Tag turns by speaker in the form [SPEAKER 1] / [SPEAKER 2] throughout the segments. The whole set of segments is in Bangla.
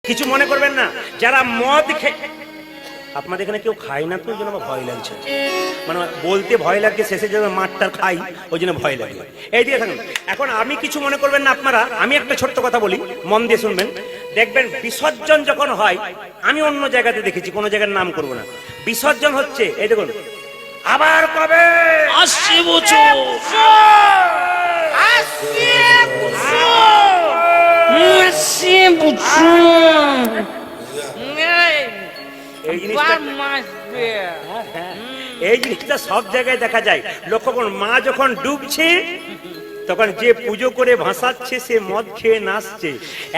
[SPEAKER 1] কিছু মনে করবেন না, যারা মদ আপনাদের এখানে কেউ খায় না তো ওই জন্য আমার ভয় লাগছে, মানে বলতে ভয় লাগছে, শেষে যেন মাঠটার খাই ওই জন্য ভয় লাগে। এই দিয়ে থাকুন, এখন আমি কিছু মনে করবেন না আপনারা, আমি একটা ছোট্ট কথা বলি, মন দিয়ে শুনবেন। দেখবেন বিসর্জন যখন হয়, আমি অন্য জায়গাতে দেখেছি, কোনো জায়গার নাম করব না, বিসর্জন হচ্ছে এই দেখুন, আবার কবে
[SPEAKER 2] আসছে বছর
[SPEAKER 1] এই জিনিসটা সব জায়গায় দেখা যায়। লক্ষ্য করুন, মা যখন ডুবছে তখন যে পুজো করে ভাসাচ্ছে সে মদ খেয়ে নাচছে।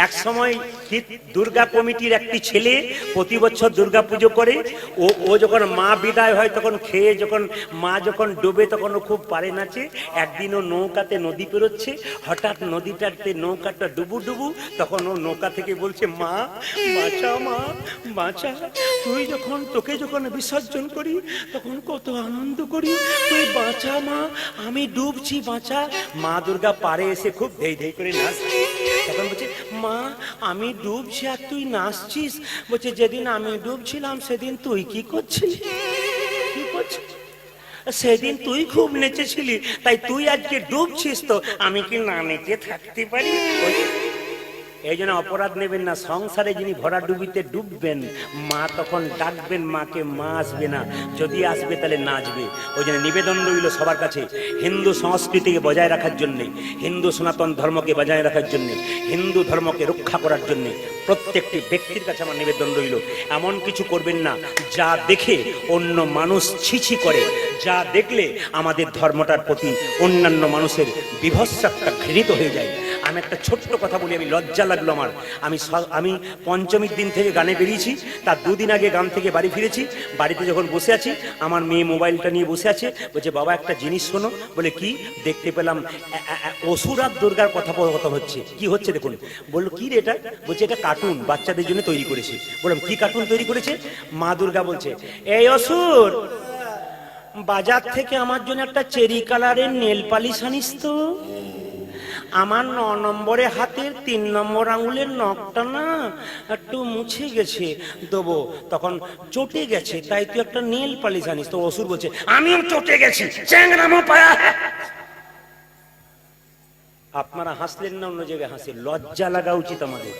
[SPEAKER 1] এক সময় কি দুর্গা কমিটির একটি ছেলে প্রতি বছর দুর্গা পুজো করে, ও যখন মা বিদায় হয় তখন খেয়ে, যখন মা যখন ডুবে তখন ও খুব পারে নাচে। একদিন ও নৌকাতে নদী পেরোচ্ছে, হঠাৎ নদীটাতে নৌকাটা ডুবু ডুবু, তখন ও নৌকা থেকে বলছে, মা বাঁচা, মা বাঁচা, তুই যখন, তোকে যখন বিসর্জন করি তখন কত আনন্দ করি, তুই বাঁচা মা, আমি ডুবছি বাঁচা। মা দুর্গা পারে এসে খুব ধেই ধেই করে নাচছে, তখন বলছে, মা আমি ডুবছি আর তুই নাচছিস? বলছে, যেদিন আমি ডুবছিলাম সেদিন তুই কি করছিলি? কি করছিস? সেদিন তুই খুব নেচেছিলি, তাই তুই আজকে ডুবছিস, তো আমি কি না নেচে থাকতে পারি? এই জন্য অপরাধ নেবেন না, সংসারে যিনি ভরা ডুবিতে ডুববেন, মা তখন ডাকবেন মাকে, মা আসবে না, যদি আসবে তাহলে নাচবে। ওই জন্য নিবেদন রইল সবার কাছে, হিন্দু সংস্কৃতিকে বজায় রাখার জন্যে, হিন্দু সনাতন ধর্মকে বজায় রাখার জন্যে, হিন্দু ধর্মকে রক্ষা করার জন্যে প্রত্যেকটি ব্যক্তির কাছে আমার নিবেদন রইল, এমন কিছু করবেন না যা দেখে অন্য মানুষ ছিছি করে, যা দেখলে আমাদের ধর্মটার প্রতি অন্যান্য মানুষের বিভৎস একটা ঘৃণিত হয়ে যায়। আমি একটা ছোট্ট কথা বলি, আমি লজ্জা লাগলো আমার, আমি পঞ্চমীর দিন থেকে গানে বেরিয়েছি, তার দুদিন আগে গান থেকে বাড়ি ফিরেছি। বাড়িতে যখন বসে আছি, আমার মেয়ে মোবাইলটা নিয়ে বসে আছে, বলছে, বাবা একটা জিনিস শোনো। বলে, কি? দেখতে পেলাম অসুর আর দুর্গার কথোপকথন হচ্ছে। কি হচ্ছে দেখুন। বললো, কি রে এটা? বলছে, এটা কার্টুন, বাচ্চাদের জন্য তৈরি করেছে। বললাম, কি কার্টুন তৈরি করেছে? মা দুর্গা বলছে, এই অসুর, বাজার থেকে আমার জন্য একটা চেরি কালারের নেল পালিশ আনিস তো, আমার 9 নম্বরে হাতের 3 নম্বর আঙুলের নখটা না একটু মুছে গেছে, দেবো, তখন চটে গেছে, তাই তুই একটা নেল পালিশ আনিস তো। অসুর বলছে, আমিও চটে গেছি, চ্যাংরামো পায়া। আপনারা হাসলেন না, অন্য জায়গায় হাসে, লজ্জা লাগা উচিত আমাদের।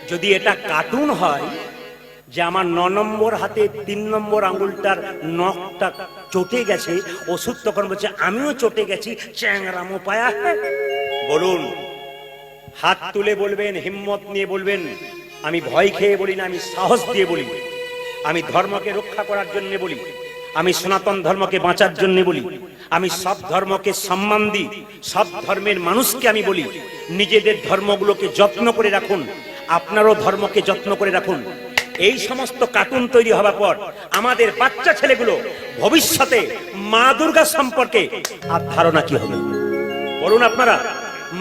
[SPEAKER 1] যদি এটা কার্টুন হয় যে আমার 9 নম্বর হাতে 3 নম্বর আঙুলটার নখটা চটে গেছে, ওষুধ তখন বলছে, আমিও চটে গেছি, চ্যাংরামো পায়া। বলুন, হাত তুলে বলবেন, হিম্মত নিয়ে বলবেন, আমি ভয় খেয়ে বলি না, আমি সাহস দিয়ে বলি, আমি ধর্মকে রক্ষা করার জন্য বলি, আমি সনাতন ধর্মকে বাঁচার জন্য বলি, আমি সব ধর্মকে সম্মান দিই, সব ধর্মের মানুষকে আমি বলি, নিজেদের ধর্মগুলোকে যত্ন করে রাখুন, আপনারও ধর্মকে যত্ন করে রাখুন। এই সমস্ত কার্টুন তৈরি হওয়ার পর আমাদের বাচ্চা ছেলেগুলো ভবিষ্যতে মা দুর্গা সম্পর্কে আর ধারণা কি হবে বলুন আপনারা?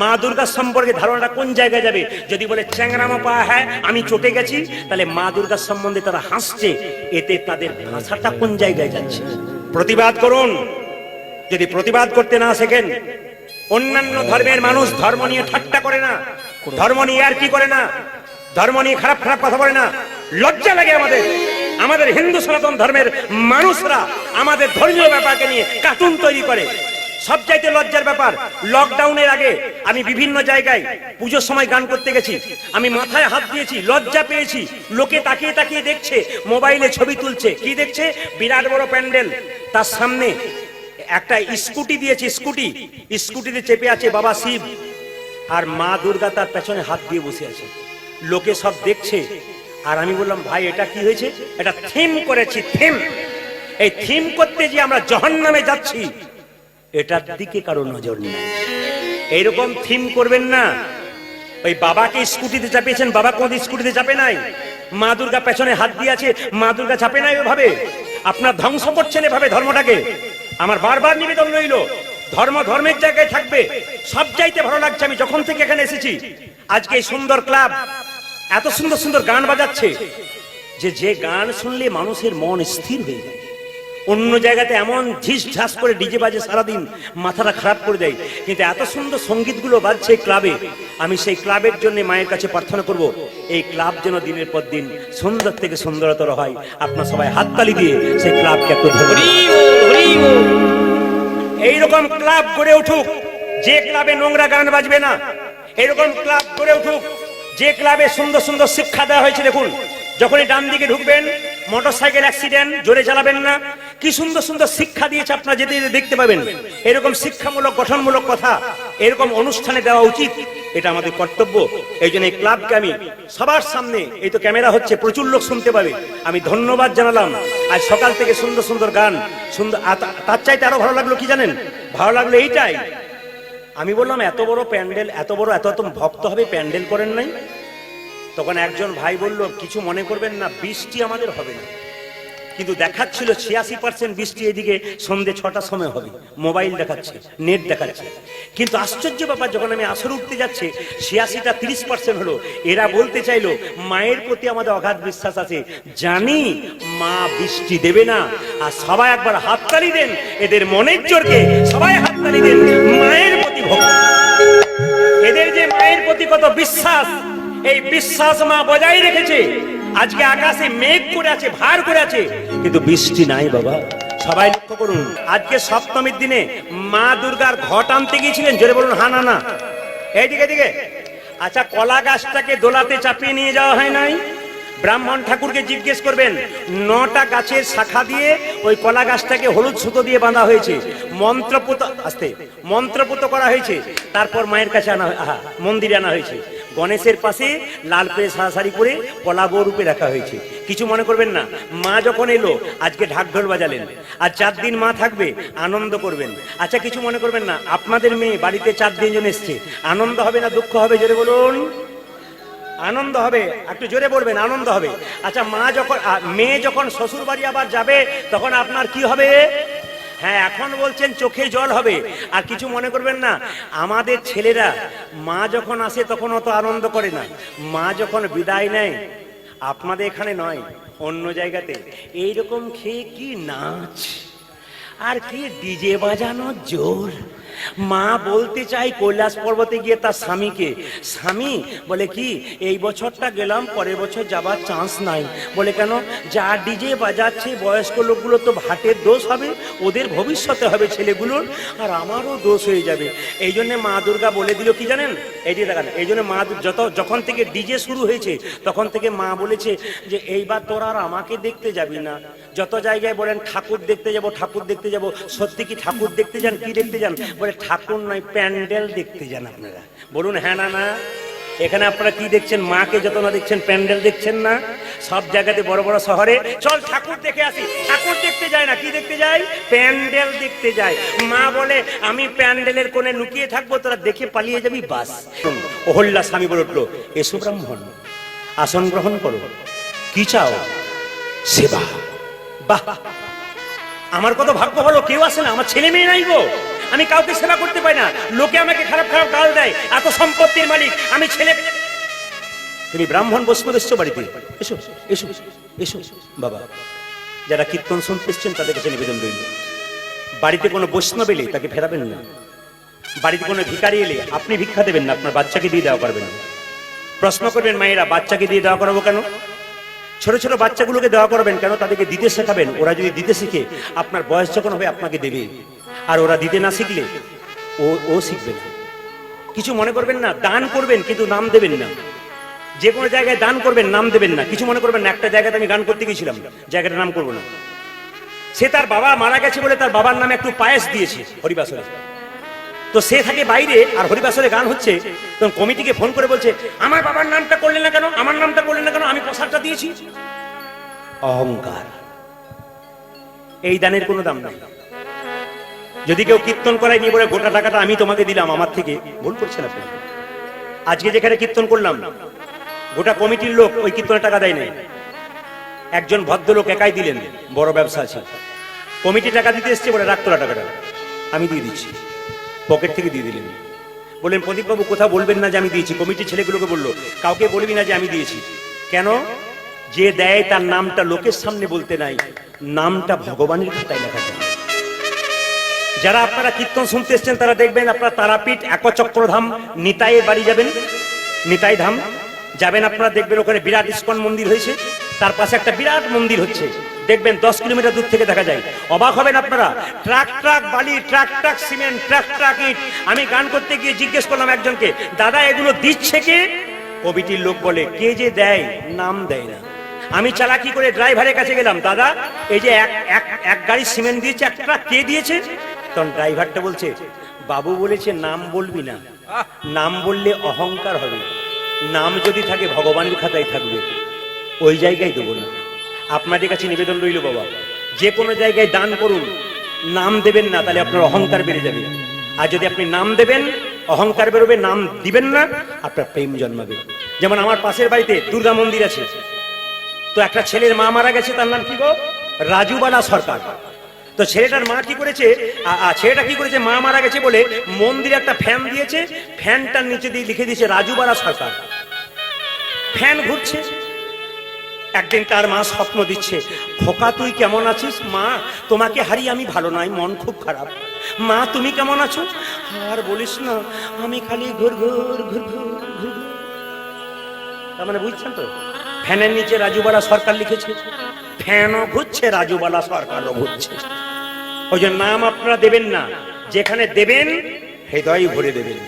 [SPEAKER 1] মা দুর্গা সম্পর্কে ধারণাটা কোন জায়গায় যাবে? যদি বলে চ্যাংরামো পা, হ্যাঁ আমি চটে গেছি, তাহলে মা দুর্গার সম্বন্ধে তারা হাসছে, এতে তাদের ভাষাটা কোন জায়গায় যাচ্ছে? প্রতিবাদ করুন। যদি প্রতিবাদ করতে না শেখেন, অন্যান্য ধর্মের মানুষ ধর্ম নিয়ে ঠাট্টা করে না, ধর্ম নিয়ে আর কি করে না, ধর্ম নিয়ে খারাপ খারাপ কথা বলে না। লজ্জা লাগে আমাদের, আমাদের হিন্দু সনাতন ধর্মের মানুষরা আমাদের ধর্মীয় ব্যাপারকে নিয়ে কার্টুন তৈরি করে। সবচাইতে লজ্জার ব্যাপার, লকডাউনের আগে আমি বিভিন্ন জায়গায় পুজোর সময় গান করতে গেছি, আমি মাথায় হাত দিয়েছি, লজ্জা পেয়েছি, লোকে তাকিয়ে তাকিয়ে দেখছে, মোবাইলে ছবি তুলছে, কি দেখছে? বিরাট বড় প্যান্ডেল, তার সামনে একটা স্কুটি দিয়েছে, স্কুটিতে চেপে আছে বাবা শিব, আর মা দুর্গা তার পেছনে হাত দিয়ে বসে আছে, লোকে সব দেখছে। আর আমি বললাম, ভাই এটা কি হয়েছে? এটা থিম করেছি, থিম। এই থিম করতে যে আমরা জাহান্নামে যাচ্ছি, এটার দিকে কারো নজর নেই। এইরকম থিম করবেন না। ওই বাবাকে স্কুটিতে চাপিয়েছেন, বাবা কোন স্কুটিতে চাপে নাই, মা দুর্গা পেছনে হাত দিয়ে আছে, মা দুর্গা চাপে নাই ওভাবে। আপনার ধ্বংস করছেন এভাবে ধর্মটাকে। আমার বারবার নিবেদন রইল, ধর্ম ধর্মের জায়গায় থাকবে। সব চাইতে ভালো লাগছে, আমি যখন থেকে এখানে এসেছি, আজকে এই সুন্দর ক্লাব এত সুন্দর সুন্দর গান বাজাচ্ছে, যে গান শুনলে মানুষের মন স্থির হয়ে যায়। অন্য জায়গাতে এমন ঝিস ঝাস করে ডিজে বাজে সারাদিন, মাথাটা খারাপ করে দেয়, কিন্তু এত সুন্দর সঙ্গীতগুলো বাজছে ক্লাবে। আমি সেই ক্লাবের জন্য মায়ের কাছে প্রার্থনা করব, এই ক্লাব যেন দিনের পর দিন সুন্দর থেকে সুন্দরতর হয়। আপনার সবাই হাততালি দিয়ে সেই ক্লাবকে একটু এইরকম ক্লাব গড়ে উঠুক, যে ক্লাবে নোংরা গান বাজবে না। এরকম ক্লাব গড়ে উঠুক, যে ক্লাবে সুন্দর সুন্দর শিক্ষা দেওয়া হয়েছে। দেখুন, যখনই ডান দিকে ঢুকবেন, মোটরসাইকেল অ্যাক্সিডেন্ট, জোরে চালাবেন না। কি সুন্দর সুন্দর শিক্ষা দিয়েছে, আপনারা যেতে যেতে দেখতে পাবেন। এরকম শিক্ষামূলক, গঠনমূলক কথা এরকম অনুষ্ঠানে দেওয়া উচিত, এটা আমাদের কর্তব্য। এই জন্য এই ক্লাবকে আমি সবার সামনে, এই তো ক্যামেরা হচ্ছে, প্রচুর লোক শুনতে পাবে, আমি ধন্যবাদ জানালাম। আজ সকাল থেকে সুন্দর সুন্দর গান, সুন্দর। তার চাইতে আরো ভালো লাগলো কি জানেন? ভালো লাগলো এইটাই, আমি বললাম এত বড় প্যান্ডেল, এত বড়, এত এত ভক্ত হবে, প্যান্ডেল করেন নাই? তখন একজন ভাই বলল, কিছু মনে করবেন না, বৃষ্টি আমাদের হবে না। কিন্তু দেখাচ্ছিল 86% বৃষ্টি এদিকে সন্ধ্যে 6টার সময় হবে, মোবাইল দেখাচ্ছে, নেট দেখাচ্ছে। কিন্তু আশ্চর্য ব্যাপার, যখন আমি আসর উঠতে যাচ্ছে 86টা 30% হলো। এরা বলতে চাইলো মায়ের প্রতি আমাদের অগাধ বিশ্বাস আছে, জানি মা বৃষ্টি দেবে না। আর সবাই একবার হাততালি দেন এদের মনের জোরকে, সবাই হাততালি দেন মায়ের প্রতি ভক্তি। এদের যে মায়ের প্রতি কত বিশ্বাস, এই বিশ্বাস মা বজায় রেখেছে। আজকে আকাশে মেঘ করে আছে, ভার করে আছে, কিন্তু বৃষ্টি নাই বাবা। সবাই লক্ষ্য করুন, আজকে সপ্তমীর দিনে মা দুর্গার ঘট আনতে গিয়েছিলেন, জোরে বলুন হা না না। এইদিকে দিকে, আচ্ছা কলা গাছটাকে দোলাতে চাপিয়ে নিয়ে যাওয়া হয় নাই? ব্রাহ্মণ ঠাকুরকে জিজ্ঞেস করবেন, 9টা গাছের শাখা দিয়ে ওই কলা গাছটাকে হলুদ সুতো দিয়ে বাঁধা হয়েছে, মন্ত্রপুত, আস্তে মন্ত্রপুত করা হয়েছে, তারপর মায়ের কাছে আনা, মন্দিরে আনা হয়েছে। গণেশের পাশে লাল পেয়ে সারি করে কলা বউ রূপে রাখা হয়েছে। কিছু মনে করবেন না, মা যখন এলো আজকে ঢাক ঢোল বাজালেন, আর 4 দিন মা থাকবে, আনন্দ করবেন। আচ্ছা কিছু মনে করবেন না, আপনাদের মেয়ে বাড়িতে 4 দিন জন এসছে, আনন্দ হবে না দুঃখ হবে? জোরে বলুন। আনন্দ হবে, একটু জোরে বলবেন, আনন্দ হবে। আচ্ছা মা যখন, মেয়ে যখন শ্বশুর বাড়ি আবার যাবে, তখন আপনার কি হবে? হ্যাঁ, এখন বলছেন চোখে জল হবে। আর কিছু মনে করবেন না, আমাদের ছেলেরা মা যখন আসে তখন অত আনন্দ করে না, মা যখন বিদায় নেয়, আপনাদের এখানে নয় অন্য জায়গাতে, এইরকম খেয়ে কি নাচ আর কি ডিজে বাজানোর জোর। মা বলতে চাই কৈলাস পর্বতে গিয়ে তার স্বামীকে, স্বামী বলে কি এই বছরটা গেলাম, পরের বছর যাবার চান্স নাই। বলে কেন? যা ডিজে বাজাচ্ছে বয়স্ক লোকগুলো তো ভাটের দোষ হবে, ওদের ভবিষ্যতে হবে ছেলেগুলোর, আর আমারও দোষ হয়ে যাবে। এই জন্য মা দুর্গা বলে দিল কি জানেন? এই যে দেখেন, এই জন্য মা যখন থেকে ডিজে শুরু হয়েছে তখন থেকে মা বলেছে যে এইবার তোরা আর আমাকে দেখতে যাবি না। যত জায়গায় বলেন ঠাকুর দেখতে যাব, ঠাকুর দেখতে যাব, সত্যি কি ঠাকুর দেখতে যান? কি দেখতে যান? বলে ঠাকুর নয়, প্যান্ডেল দেখতে যান আপনারা। বলুন হ্যাঁ না না? এখানে আপনারা কি দেখছেন? মাকে যত না দেখছেন, প্যান্ডেল দেখছেন না? সব জায়গাতে বড় বড় শহরে চল ঠাকুর দেখে আসি, ঠাকুর দেখতে যায় না, কি দেখতে যায়? প্যান্ডেল দেখতে যায়। মা বলে আমি প্যান্ডেলের কোণে লুকিয়ে থাকবো, তোরা দেখে পালিয়ে যাবি, বাস। অহল্যা স্বামী বলে উঠলো, এসো ব্রাহ্মণ, আসন গ্রহণ করো, কি চাও? সেবা। বাহ, আমার কত ভাগ্য ভালো, কেউ আসে না, আমার ছেলে মেয়ে নাই গো, আমি কাউকে সেবা করতে পারি না, লোকে আমাকে খারাপ খারাপ গাল দেয়, এত সম্পত্তির মালিক আমি, ছেলে। তুমি ব্রাহ্মণ বৈষ্ণব এসছো বাড়িতে, এসো এসো এসো। বাবা, যারা কীর্তন শুনতে এসছেন তাদের কাছে নিবেদন রইল, বাড়িতে কোনো বৈষ্ণব এলে তাকে ফেরাবেন না, বাড়িতে কোনো ভিখারি এলে আপনি ভিক্ষা দেবেন না, আপনার বাচ্চাকে দিয়ে দেওয়া করবেন না। প্রশ্ন করবেন মায়েরা, বাচ্চাকে দিয়ে দেওয়া করাবো কেন? ছোট ছোট বাচ্চাগুলোকে দেওয়া করবেন কেন? তাদেরকে দিতে শেখাবেন, ওরা যদি দিতে শিখে আপনার বয়স যখন হবে আপনাকে দেবে, আর ওরা দিতে না শিখলে ও শিখবে না। কিছু মনে করবেন না, দান করবেন কিন্তু নাম দেবেন না। যে কোনো জায়গায় দান করবেন, নাম দেবেন না। কিছু মনে করবেন না, একটা জায়গাতে আমি গান করতে গিয়েছিলাম, জায়গাটার নাম করবো না, সে তার বাবা মারা গেছে বলে তার বাবার নামে একটু পায়েস দিয়েছে হরিবাসরে, তো সে থাকে বাইরে আর হরিবাসরে গান হচ্ছে, তখন কমিটিকে ফোন করে বলছে আমার বাবার নামটা করলেন না কেন, আমার নামটা করলেন না কেন, আমি প্রসাদটা দিয়েছি। অহংকার। এই দানের কোনো দাম নাই। যদি কেউ কীর্তন করায় নিয়ে বলে গোটা টাকাটা আমি তোমাকে দিলাম আমার থেকে, ভুল করছেন আপনি। আজকে যেখানে কীর্তন করলাম গোটা কমিটির লোক ওই কীর্তনের টাকা দেয় নাই, একজন ভদ্রলোক একাই দিলেন, বড় ব্যবসা আছে, কমিটি টাকা দিতে এসছে বলে রাখ তোলা টাকাটা আমি দিয়ে দিচ্ছি, পকেট থেকে দিয়ে দিলেন। বললেন প্রদীপবাবু কোথাও বলবেন না যে আমি দিয়েছি। কমিটির ছেলেগুলোকে বললো কাউকে বলবি না যে আমি দিয়েছি। কেন? যে দেয় তার নামটা লোকের সামনে বলতে নাই, নামটা ভগবানের খাতায় লেখা যায়। যারা আপনারা কীর্তন শুনতে এসছেন তারা দেখবেন আপনারা তারাপীঠ একচক্রধাম নিতাইয়ের বাড়ি যাবেন, নিতাই ধাম যাবেন, আপনারা দেখবেন ওখানে বিরাট ইস্কন মন্দির হয়েছে, তার পাশে একটা বিরাট মন্দির হচ্ছে, দেখবেন 10 কিলোমিটার দূর থেকে দেখা যায়। অবাক হবেন আপনারা, ট্রাক ট্রাক বালি, ট্রাক ট্রাক সিমেন্ট, ট্রাক ট্রাক ইট। আমি গান করতে গিয়ে জিজ্ঞেস করলাম একজনকে, দাদা এগুলো দিচ্ছে কে? কমিটির লোক বলে, কে যে দেয় নাম দেয় না। আমি চালাকি করে ড্রাইভারের কাছে গেলাম, দাদা এই যে এক গাড়ি সিমেন্ট দিয়েছে, এক ট্রাক কে দিয়েছে? তখন ড্রাইভারটা বলছে, বাবু বলেছে নাম বলবি না, নাম বললে অহংকার হবে, নাম যদি থাকে ভগবানের খাতায় থাকবে, ওই জায়গায় দেবো না। আপনাদের কাছে নিবেদন রইল বাবা, যে কোনো জায়গায় দান করুন, নাম দেবেন না, তাহলে আপনার অহংকার বেড়ে যাবে। আর যদি আপনি নাম দেবেন, অহংকার বেরোবে, নাম দিবেন না, আপনার প্রেম জন্মাবে। যেমন আমার পাশের বাড়িতে দুর্গা মন্দির আছে, তো একটা ছেলের মা মারা গেছে, তার নাম কি গো? রাজুবালা সরকার। তো ছেলেটার মা কি করেছে, ছেলেটা কি করেছে, মা মারা গেছে বলে মন্দিরে একটা ফ্যান দিয়েছে, ফ্যানটার নিচে দিয়ে লিখে দিয়েছে রাজুবালা সরকার। ফ্যান ঘুরছে। একদিন তার মা স্বপ্ন দিচ্ছে, খোকা তুই কেমন আছিস? মা তোমাকে হারিয়ে আমি ভালো নাই, মন খুব খারাপ। মা তুমি কেমন আছো? আর বলিস না, আমি খালি ঘুর ঘুর ঘুর ঘুর ঘুর। তার মানে বুঝছেন তো, ফ্যানের নিচে রাজুবালা সরকার লিখেছে, ফ্যানও ঘুরছে, রাজুবালা সরকারও ঘুরছে। ওই জন্য নাম আপনারা দেবেন না, যেখানে দেবেন হৃদয় ভরে দেবেন।